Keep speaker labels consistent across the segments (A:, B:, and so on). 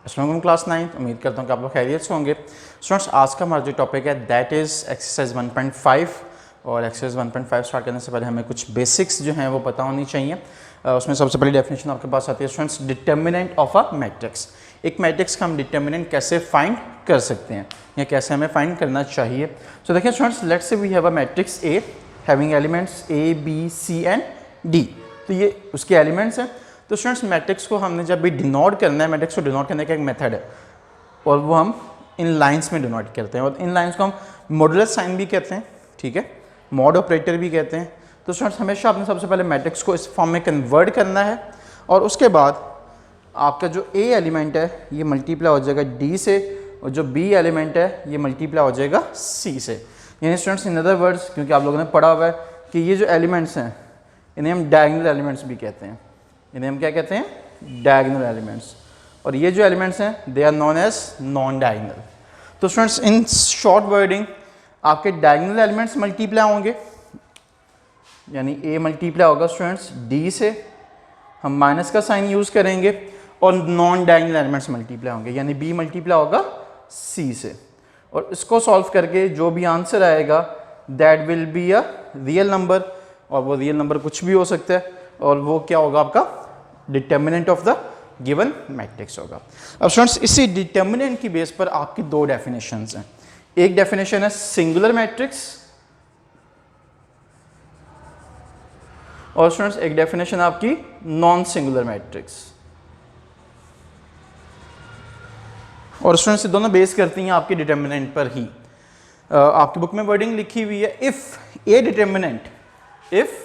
A: अस्सलाम क्लास 9। उम्मीद करता हूँ कि आप लोग खैरियत से होंगे। स्टूडेंट्स, आज का हमारा जो टॉपिक है दैट इज़ एक्सरसाइज 1.5। और एक्सरसाइज 1.5 स्टार्ट करने से पहले हमें कुछ बेसिक्स जो हैं वो पता होनी चाहिए। उसमें सबसे पहली डेफिनेशन आपके पास आती है students, determinant of a matrix. एक मैट्रिक्स का हम डिटर्मिनेंट कैसे फाइंड कर सकते हैं या कैसे हमें फाइंड करना चाहिए। तो देखिए students, let's say we have a matrix A having elements A B C and D. तो ये उसके एलिमेंट्स हैं। तो स्टूडेंट्स, मैट्रिक्स को हमने जब भी डिनोट करना है, मैट्रिक्स को डिनोट करने का एक मेथड है और वो हम इन लाइंस में डिनोट करते हैं। और इन लाइंस को हम मॉडुलस साइन भी कहते हैं, ठीक है, मॉड ऑपरेटर भी कहते हैं। तो स्टूडेंट्स, हमेशा आपने सबसे पहले मैट्रिक्स को इस फॉर्म में कन्वर्ट करना है और उसके बाद आपका जो ए एलिमेंट है ये मल्टीप्लाई हो जाएगा डी से और जो बी एलिमेंट है ये मल्टीप्लाई हो जाएगा सी से। यानी स्टूडेंट्स, इन अदर वर्ड्स, क्योंकि आप लोगों ने पढ़ा हुआ है कि ये जो एलिमेंट्स हैं इन्हें हम डायगोनल एलिमेंट्स भी कहते हैं। इन्हें हम क्या कहते हैं? Diagonal elements. और ये जो एलिमेंट्स हैं they are known as non diagonal. तो स्टूडेंट्स, इन शॉर्ट वर्डिंग आपके डायगोनल एलिमेंट्स मल्टीप्लाई होंगे, यानी ए मल्टीप्लाई होगा स्टूडेंट्स डी से, हम माइनस का साइन यूज करेंगे, और नॉन डायगोनल एलिमेंट्स मल्टीप्लाई होंगे, यानी बी मल्टीप्लाई होगा सी से। और इसको सॉल्व करके जो भी आंसर आएगा that will be a real number, और वो रियल नंबर कुछ भी हो सकता है, और वो क्या होगा? आपका determinant of the given matrix होगा। अब स्टूडेंट्स, इसी डिटर्मिनेंट की बेस पर आपकी दो डेफिनेशंस हैं। एक डेफिनेशन है सिंगुलर मैट्रिक्स, और स्टूडेंट्स एक डेफिनेशन आपकी नॉन सिंगुलर मैट्रिक्स। और स्टूडेंट्स, ये दोनों बेस करती हैं आपकी डिटर्मिनेंट पर ही। आपकी बुक में वर्डिंग लिखी हुई है, if A determinant, if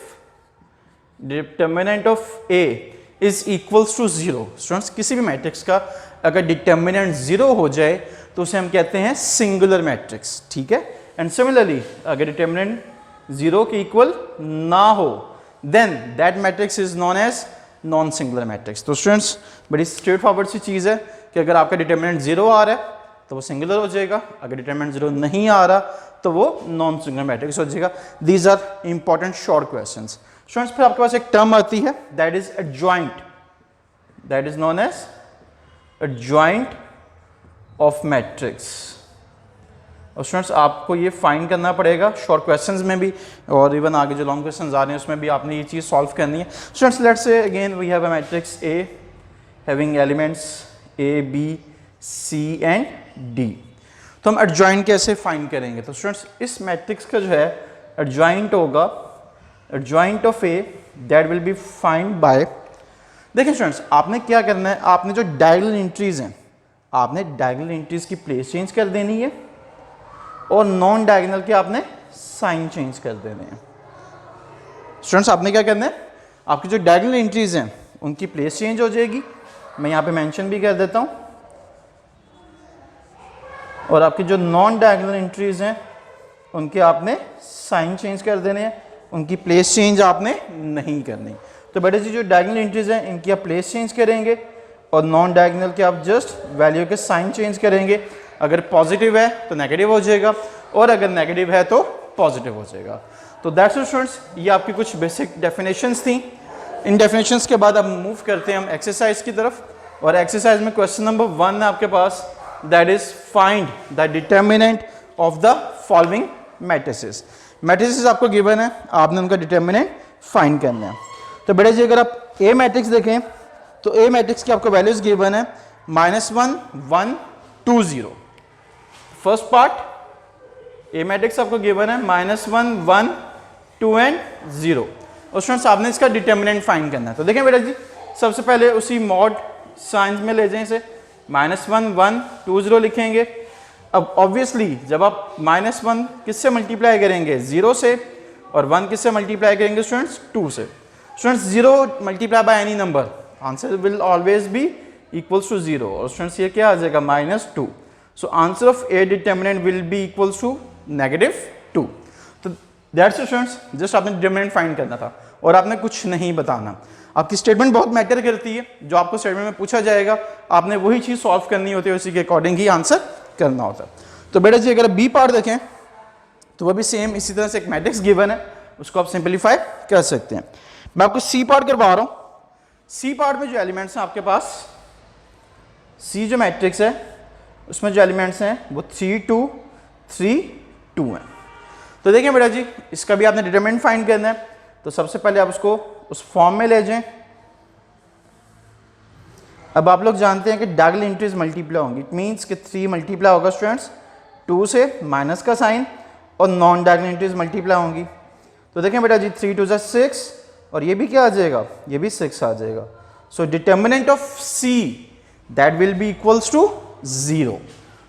A: determinant of A is equals to 0। Students, किसी भी मैट्रिक्स का अगर डिटर्मिनेंट 0 हो जाए तो उसे हम कहते हैं सिंगुलर मैट्रिक्स, ठीक है। एंड सिमिलरली अगर डिटर्मिनेंट 0 के इक्वल ना हो then that matrix is known as non singular matrix. तो स्टूडेंट्स, बड़ी स्ट्रेट फॉरवर्ड सी चीज़ है कि अगर आपका डिटर्मिनेंट 0 आ रहा है तो वो सिंगुलर हो जाएगा, अगर डिटर्मिनेंट 0 नहीं आ रहा तो वो नॉन सिंगुलर मैट्रिक्स हो जाएगा। These are important short questions. Students, फिर आपके पास एक टर्म आती है that is adjoint, that is known as adjoint of matrix. और स्टूडेंट्स, आपको ये फाइंड करना पड़ेगा शॉर्ट क्वेश्चंस में भी, और इवन आगे जो लॉन्ग क्वेश्चंस आ रहे हैं उसमें भी आपने ये चीज़ सॉल्व करनी है। Students, let's say again we have a matrix A having elements A B C and D. तो हम एडजॉइंट कैसे फाइंड करेंगे? तो स्टूडेंट्स, इस मैट्रिक्स का जो है एडजॉइंट होगा adjoint of A that will B find by, देखिए स्टूडेंट्स, आपने क्या करना है, आपने जो डायगोनल एंट्रीज हैं आपने डायगोनल एंट्रीज की प्लेस चेंज कर देनी है और नॉन डायगोनल के आपने साइन चेंज कर देने हैं। स्टूडेंट्स, आपने क्या करना है, आपकी जो डायगोनल एंट्रीज हैं उनकी प्लेस चेंज हो जाएगी, मैं यहाँ पे मेंशन भी कर देता हूँ, और आपकी जो नॉन डायगोनल एंट्रीज हैं उनके आपने साइन चेंज कर देने हैं, उनकी प्लेस चेंज आपने नहीं करनी। तो बेटा जी, जो डायगोनल एंट्रीज हैं इनकी आप प्लेस चेंज करेंगे और नॉन डायगोनल के आप जस्ट वैल्यू के साइन चेंज करेंगे। अगर पॉजिटिव है तो नेगेटिव हो जाएगा और अगर नेगेटिव है तो पॉजिटिव हो जाएगा। तो दैट्स इट स्टूडेंट्स, ये आपकी कुछ बेसिक डेफिनेशंस थी। इन डेफिनेशंस के बाद अब मूव करते हैं हम एक्सरसाइज की तरफ, और एक्सरसाइज में क्वेश्चन नंबर 1 है आपके पास, that is find the determinant of the following matrices. Matrices आपको गिवन है, आपने उनका डिटर्मिनेंट फाइंड करना है। तो बेटा जी, अगर आप ए मैट्रिक्स देखें तो ए मैट्रिक्स की आपको वैल्यूज गिवन है -1 1 2 0। फर्स्ट पार्ट ए मैट्रिक्स आपको गिवन है -1 1 2 एंड 0। और स्टूडेंट्स, आपने इसका डिटर्मिनेंट फाइंड करना है। तो देखें बेटा जी, सबसे पहले उसी मॉड साइंस में ले जाएं, इसे -1 1 2 0 लिखेंगे। अब ऑब्वियसली जब आप -1 किससे मल्टीप्लाई करेंगे? 0 से, और 1 किससे मल्टीप्लाई करेंगे स्टूडेंट्स? 2 से। Students, 0 multiply by any number, answer will always be equals to 0, और स्टूडेंट्स ये क्या आ जाएगा? -2। So answer of A determinant will be equals to -2। तो दैट्स इट स्टूडेंट्स, जस्ट आपने डिटर्मिनेंट फाइंड करना था और आपने कुछ नहीं बताना। आपकी स्टेटमेंट बहुत मैटर करती है, जो आपको स्टेटमेंट में पूछा जाएगा आपने वही चीज़ सॉल्व करनी होती है, उसी के अकॉर्डिंग ही आंसर करना होता है। तो बेटा जी, अगर बी पार्ट देखें तो वह भी सेम इसी तरह से एक मैट्रिक्स गिवन है, उसको आप सिंपलीफाई कर सकते हैं। मैं आपको सी पार्ट करवा रहा हूँ। सी पार्ट में जो एलिमेंट्स हैं आपके पास, सी जो मैट्रिक्स है उसमें जो एलिमेंट्स हैं वो 3 2 3 2 हैं। तो देखिए बेटा जी, इसका भी आपने डिटरमिनेंट फाइंड करना है। तो सबसे पहले आप उसको उस फॉर्म में ले जाएं। अब आप लोग जानते हैं कि डायगोनल एंट्रीज मल्टीप्लाई होंगी। इट मीन्स कि 3 मल्टीप्लाई होगा स्टूडेंट्स 2 से, माइनस का साइन, और नॉन डायगोनल एंट्रीज मल्टीप्लाई होंगी। तो देखें बेटा जी, 3 2 6, और ये भी क्या आ जाएगा, ये भी 6 आ जाएगा। So determinant of C that will be equals to 0।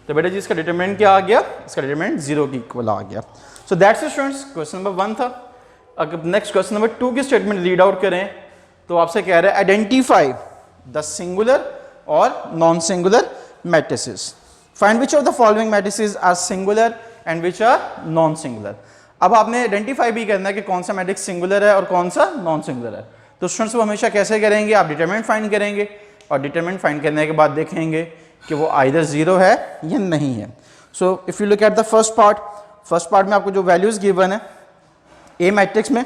A: तो बेटा जी इसका डिटर्मिनेंट क्या आ गया, इसका डिटर्मिनेंट 0 के इक्वल आ गया। So that's it students, question number 1 था। अगर नेक्स्ट क्वेश्चन नंबर 2 की स्टेटमेंट रीड आउट करें तो आपसे कह रहा है आइडेंटिफाई द सिंगुलर और non singular matrices. Find which of the following matrices are singular and which are non singular. अब आपने आइडेंटिफाई भी करना है कि कौन सा मैट्रिक्स सिंगुलर है और कौन सा नॉन सिंगुलर है। तो स्टूडेंट्स वो हमेशा कैसे करेंगे, आप डिटरमिनेंट फाइंड करेंगे और डिटरमिनेंट फाइंड करने के बाद देखेंगे कि वो आइदर 0 है या नहीं है। So if you look at the first part में आपको जो वैल्यूज गिवन है ए मैट्रिक्स में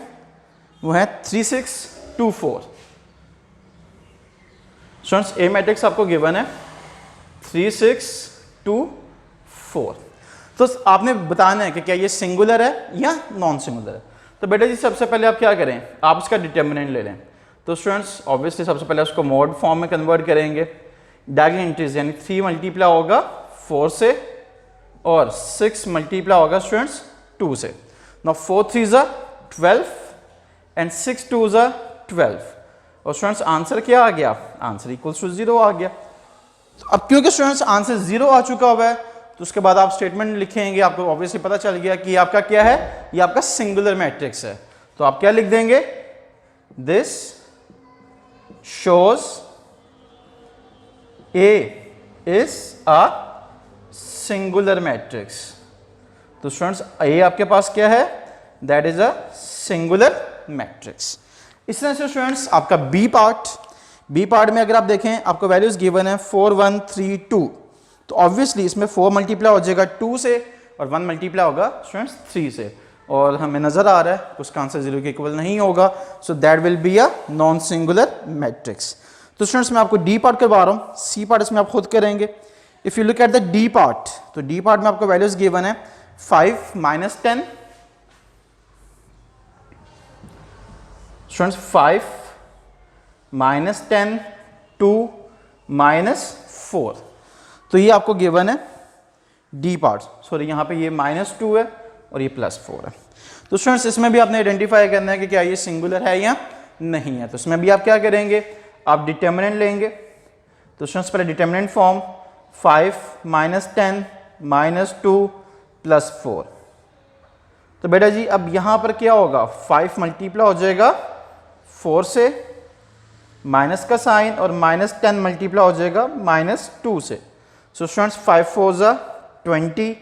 A: वो है 3 6 2 4। स्टूडेंट्स ए मैट्रिक्स आपको गिवन है 3 6 2 4। तो आपने बताना है कि क्या ये सिंगुलर है या नॉन सिंगुलर है। तो बेटा जी सबसे पहले आप क्या करें, आप इसका डिटर्मिनेंट ले लें। तो स्टूडेंट्स ऑब्वियसली सबसे पहले उसको मॉड फॉर्म में कन्वर्ट करेंगे। डायगोनल एंट्रीज यानी 3 मल्टीप्लाई होगा 4 से और 6 मल्टीप्लाई होगा स्टूडेंट्स 2 से। Now 4 3 12 and 6 2 12। और स्टूडेंट्स आंसर क्या आ गया, आंसर इक्वल्स टू 0 आ गया। तो अब क्योंकि स्टूडेंट्स आंसर 0 आ चुका हुआ है तो उसके बाद आप स्टेटमेंट लिखेंगे, आपको ऑब्वियसली पता चल गया कि आपका क्या है, ये आपका सिंगुलर मैट्रिक्स है। तो आप क्या लिख देंगे, this shows A is a singular matrix. तो स्टूडेंट्स ए आपके पास क्या है, that is a singular matrix. इस तरह से स्टूडेंट्स आपका बी पार्ट में अगर आप देखें आपको वैल्यूज गिवन है 4 1 3 2। तो ऑब्वियसली इसमें 4 मल्टीप्लाई हो जाएगा 2 से और 1 मल्टीप्लाई होगा स्टूडेंट्स 3 से, और हमें नजर आ रहा है उसका आंसर 0 के इक्वल नहीं होगा। So that will be a non singular matrix. तो स्टूडेंट्स मैं आपको डी पार्ट करवा रहा हूँ, सी पार्ट इसमें आप खुद करेंगे। If you look at the D part, तो डी पार्ट में आपको वैल्यूज गिवन है 5 -10 स्टूडेंट्स 5 -10 2 -4। तो ये आपको गिवन है डी पार्ट, सॉरी यहाँ पे ये -2 है और ये +4 है। तो स्टूडेंट्स इसमें भी आपने आइडेंटिफाई करना है कि क्या ये सिंगुलर है या नहीं है। तो इसमें भी आप क्या करेंगे, आप डिटर्मिनेंट लेंगे। तो स्टूडेंट्स पहले डिटर्मिनेंट फॉर्म 5 -10 -2 +4। तो बेटा जी अब यहाँ पर क्या होगा, 5 मल्टीप्लाई हो जाएगा 4 से, माइनस का साइन, और -10 मल्टीप्लाई हो जाएगा -2 से। So students 5 4 20,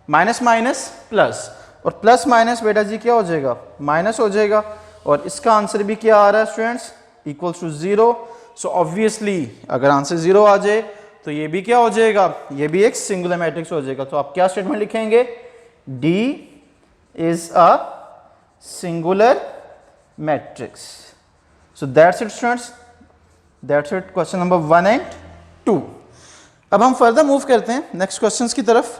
A: minus minus plus, और प्लस माइनस बेटा जी क्या हो जाएगा, माइनस हो जाएगा। और इसका आंसर भी क्या आ रहा है students, equals to 0। So obviously अगर आंसर 0 आ जाए तो ये भी क्या हो जाएगा, ये भी एक सिंगुलर मैट्रिक्स हो जाएगा। तो आप क्या स्टेटमेंट लिखेंगे, D is a singular matrix. So that's it students, that's it question number 1 and 2. अब हम फर्दर मूव करते हैं नेक्स्ट क्वेश्चंस की तरफ।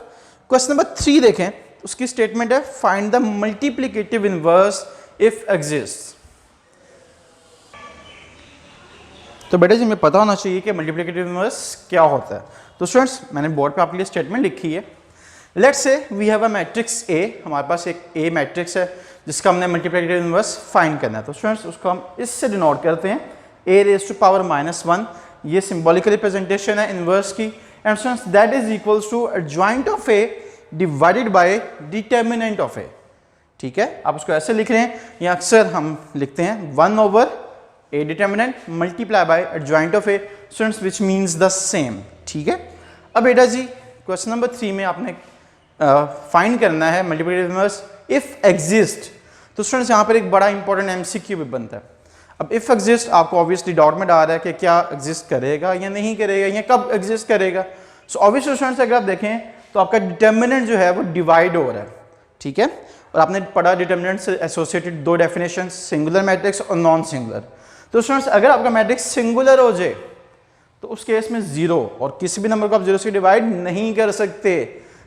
A: क्वेश्चन नंबर 3 देखें, उसकी स्टेटमेंट है find the multiplicative inverse if exist. तो बेटा जी हमें पता होना चाहिए कि मल्टीप्लिकेटिव इनवर्स क्या होता है। तो स्टूडेंट्स मैंने बोर्ड पे आपके लिए स्टेटमेंट लिखी है। Let's say we have a matrix A, हमारे पास एक ए मैट्रिक्स है जिसका हमने मल्टीप्लिकेटिव इनवर्स फाइंड करना है। तो स्टूडेंट्स उसको हम इससे डिनोट करते हैं a रेज़ टू पावर -1। ये सिंबॉलिकल रिप्रेजेंटेशन है इनवर्स की। And students that is equals to adjoint of A divided by determinant of A. ठीक है, आप उसको ऐसे लिख रहे हैं, या अक्सर हम लिखते हैं 1/a determinant multiply by adjoint of A students which means the same. ठीक है, अब बेटा जी क्वेश्चन नंबर 3 में आपने फाइंड करना है मल्टीप्लिकेटिव इनवर्स इफ एग्जिस्ट। तो स्टूडेंट्स यहाँ पर एक बड़ा इंपॉर्टेंट एमसीक्यू भी बनता है। अब इफ एग्जिस्ट आपको ऑब्वियसली डाउट में डाल रहा है कि क्या एग्जिस्ट करेगा या नहीं करेगा, या कब एग्जिस्ट करेगा। सो ऑब्वियसली स्टूडेंट्स अगर आप देखें तो आपका डिटर्मिनेंट जो है वो डिवाइड हो रहा है। ठीक है, और आपने पढ़ा डिटर्मिनेंट से एसोसिएटेड 2 डेफिनेशन, सिंगुलर मैट्रिक्स और नॉन सिंगुलर। तो स्टूडेंट्स अगर आपका मैट्रिक्स सिंगुलर हो जाए तो उस केस में 0 और किसी भी नंबर को आप 0 से डिवाइड नहीं कर सकते।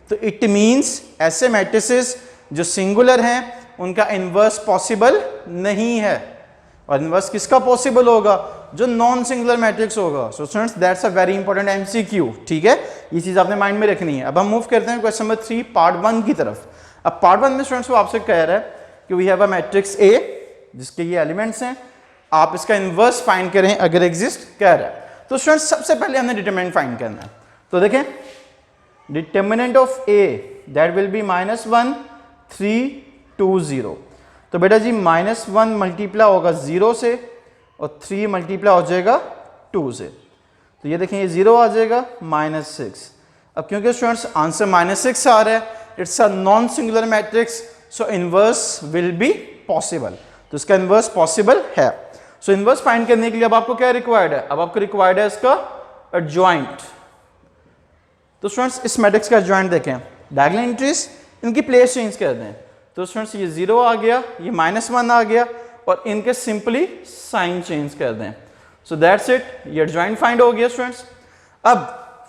A: तो इट मीन्स ऐसे मैट्रिसेस जो सिंगुलर हैं उनका इन्वर्स पॉसिबल नहीं है। और इन्वर्स किसका पॉसिबल होगा? जो नॉन सिंगुलर मैट्रिक्स होगा। So students that's a very important MCQ, ठीक है, ये चीज आपने माइंड में रखनी है। अब हम मूव करते हैं क्वेश्चन नंबर 3 पार्ट 1 की तरफ। अब पार्ट 1 में स्टूडेंट्स वो आपसे कह रहा है कि we have a matrix A जिसके ये एलिमेंट्स हैं, आप इसका इन्वर्स फाइंड करें अगर एग्जिस्ट कह रहा है। तो स्टूडेंट्स सबसे पहले हमने डिटरमिनेंट फाइंड करना है। तो देखें determinant of A that will B -1 3 2 0। तो बेटा जी -1 मल्टीप्लाई होगा 0 से और 3 मल्टीप्लाई हो जाएगा 2 से। तो ये देखें ये 0 आ जाएगा -6। अब क्योंकि स्टूडेंट्स आंसर -6 आ रहा है, it's a non singular matrix, so inverse will be possible. तो इसका इन्वर्स पॉसिबल है। सो इन्वर्स फाइंड करने के लिए अब आपको क्या रिक्वायर्ड है? अब आपको रिक्वायर्ड है इसका एडजॉइंट। तो स्टूडेंट्स इस मैट्रिक्स का एडजॉइंट देखें, डायगोनल एंट्रीज इनकी प्लेस चेंज कर दें। तो स्टूडेंट्स ये 0 आ गया, ये -1 आ गया और इनके सिंपली साइन चेंज कर दें। सो दैट्स इट, ये एडजॉइंट फाइंड हो गया स्टूडेंट्स। अब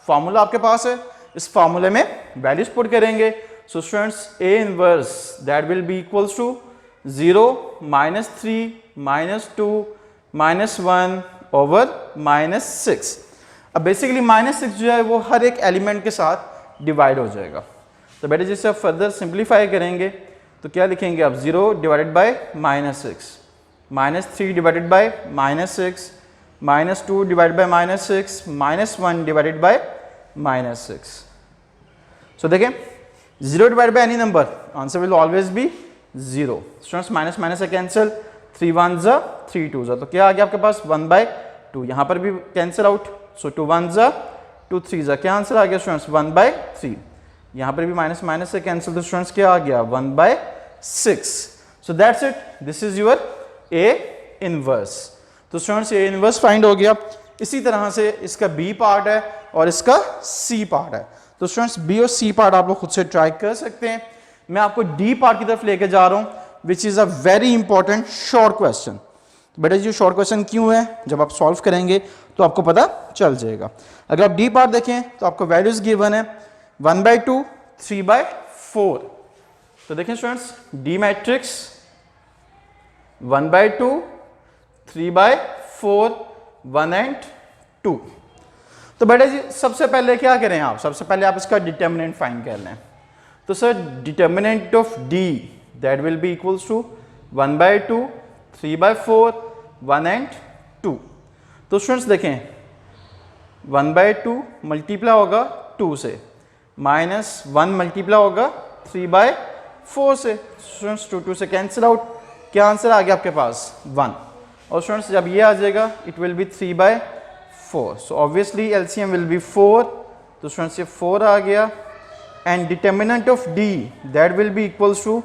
A: फॉर्मूला आपके पास है, इस फॉर्मूले में वैल्यूज पुट करेंगे। So students A inverse that will be equals to 0 -3 -2 -1 over -6। अब बेसिकली -6 जो है वो हर एक एलिमेंट के साथ डिवाइड हो जाएगा। तो बेटे जिससे आप फर्दर सिंप्लीफाई करेंगे तो क्या लिखेंगे आप? 0 divided by -6, -3 divided by -6, -2 divided by -6, -1 divided by -6। सो देखें 0 divided by any number, answer will always B 0। Students minus minus से कैंसिल, 3 1 जा 3 2 जा, तो क्या आ गया आपके पास 1/2। यहाँ पर भी कैंसिल आउट, सो 2 1 जा 2 3 जा, क्या आंसर आ गया स्टूडेंट्स? 1/3। यहाँ पर भी माइनस माइनस से कैंसिल, तो स्टूडेंट्स क्या आ गया? 1/6। So that's it, this is your A inverse. तो स्टूडेंट्स ए इनवर्स फाइंड हो गया। इसी तरह से इसका बी पार्ट है और इसका सी पार्ट है। तो स्टूडेंट्स बी और सी पार्ट आप लोग खुद से ट्राई कर सकते हैं। मैं आपको डी पार्ट की तरफ लेके जा रहा हूं, which is a very important short question. बेटा जी शॉर्ट क्वेश्चन क्यों है, जब आप सॉल्व करेंगे तो आपको पता चल जाएगा। अगर आप डी पार्ट देखें तो आपको वैल्यूज गिवन है 1/2 3/4। तो देखें स्टूडेंट्स डी मैट्रिक्स 1/2 3/4 1 and 2। तो बेटा जी सबसे पहले क्या करें आप? सबसे पहले आप इसका डिटर्मिनेंट फाइंड कर लें। तो sir determinant of D that will be equals to 1/2 3/4 1 and 2। तो स्टूडेंट्स देखें 1/2 मल्टीप्लाई होगा 2 से, -1 मल्टीप्लाई होगा 3/4 से, स्टूडेंट्स 2 2 से कैंसिल आउट, क्या आंसर आ गया आपके पास? 1। और स्टूडेंट्स जब ये आ जाएगा it will be 3/4, so obviously LCM will be 4। तो स्टूडेंट्स ये 4 आ गया and determinant of D that will be equals to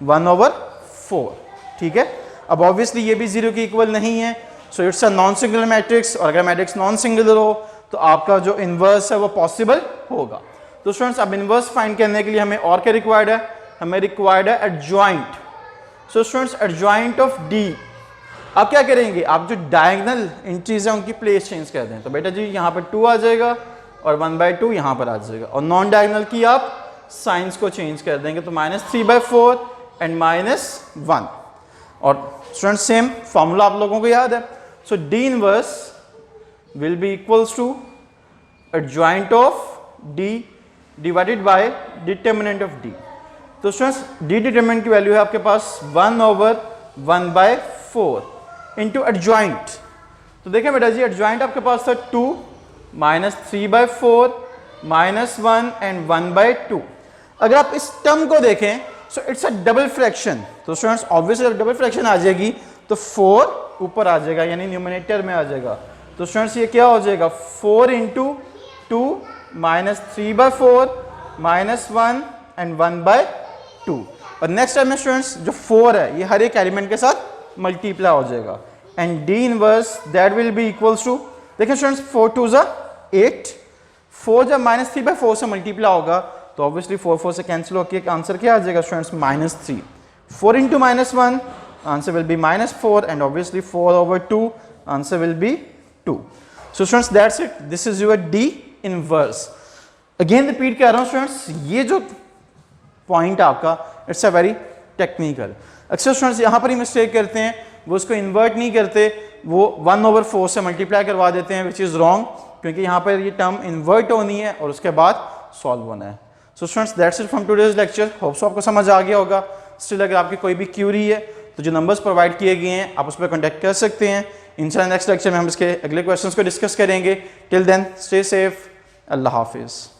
A: 1/4। ठीक है, अब ऑब्वियसली ये भी 0 के इक्वल नहीं है, so it's a non singular matrix, और अगर मैट्रिक्स नॉन सिंगुलर हो तो आपका जो इन्वर्स है वो पॉसिबल होगा। तो स्टूडेंट्स अब इन्वर्स फाइंड करने के लिए हमें और क्या रिक्वायर्ड है? हमें रिक्वायर्ड है adjoint. So students adjoint of D, आप क्या करेंगे? आप जो डायगोनल एंट्रीज है उनकी प्लेस चेंज कर दें। तो बेटा जी यहाँ पर 2 आ जाएगा और 1/2 यहाँ पर आ जाएगा, और नॉन डायगोनल की आप साइंस को चेंज कर देंगे, तो -3/4 एंड -1। और स्टूडेंट सेम फॉर्मूला आप लोगों को याद है। So D inverse will be equals to adjoint of D divided by determinant of D. तो स्टूडेंट्स डी डिटर्मिनेंट की वैल्यू है आपके पास 1/1/4 इंटू एडजॉइंट। तो देखें बेटा जी एडजॉइंट आपके पास था 2 -3/4 -1 एंड 1/2। अगर आप इस टर्म को देखें so it's a double fraction. तो स्टूडेंट्स ऑब्वियसली जब डबल फ्रैक्शन आ जाएगी तो 4 ऊपर आ जाएगा, यानी न्यूमरेटर में आ जाएगा। तो स्टूडेंट्स ये क्या हो जाएगा? 4 × 2 -3/4 -1 एंड 1/2। और नेक्स्ट टाइम में स्टूडेंट्स जो 4 है ये हर एक एलिमेंट के साथ मल्टीप्लाई हो जाएगा, and D inverse that will be equals to, देखिए स्टूडेंट्स 4 2 ज़ा 8, 4 जब -3/4 से मल्टीप्लाई होगा तो ऑब्वियसली 4 4 से कैंसिल होकर आंसर क्या आ जाएगा students? -3। 4 × -1 answer will be -4 and obviously 4/2 answer will be 2। So students that's it, this is your D inverse. Again repeat कर रहा हूँ स्टूडेंट्स, ये जो पॉइंट आपका इट्स अ वेरी टेक्निकल। अक्सर स्टूडेंट्स यहाँ पर ही मिस्टेक करते हैं, वो उसको इन्वर्ट नहीं करते, वो 1/4 से मल्टीप्लाई करवा देते हैं, विच इज़ रॉन्ग, क्योंकि यहाँ पर ये टर्म इन्वर्ट होनी है और उसके बाद सॉल्व होना है। So students that's it from today's lecture, hope so आपको समझ आ गया होगा। स्टिल अगर आपकी कोई भी क्यूरी है तो जो नंबर्स प्रोवाइड किए गए हैं आप उस पर कॉन्टैक्ट कर सकते हैं। इंशाल्लाह नेक्स्ट लेक्चर में हम इसके अगले क्वेश्चंस को डिस्कस करेंगे। टिल देन स्टे सेफ, अल्लाह हाफिज़।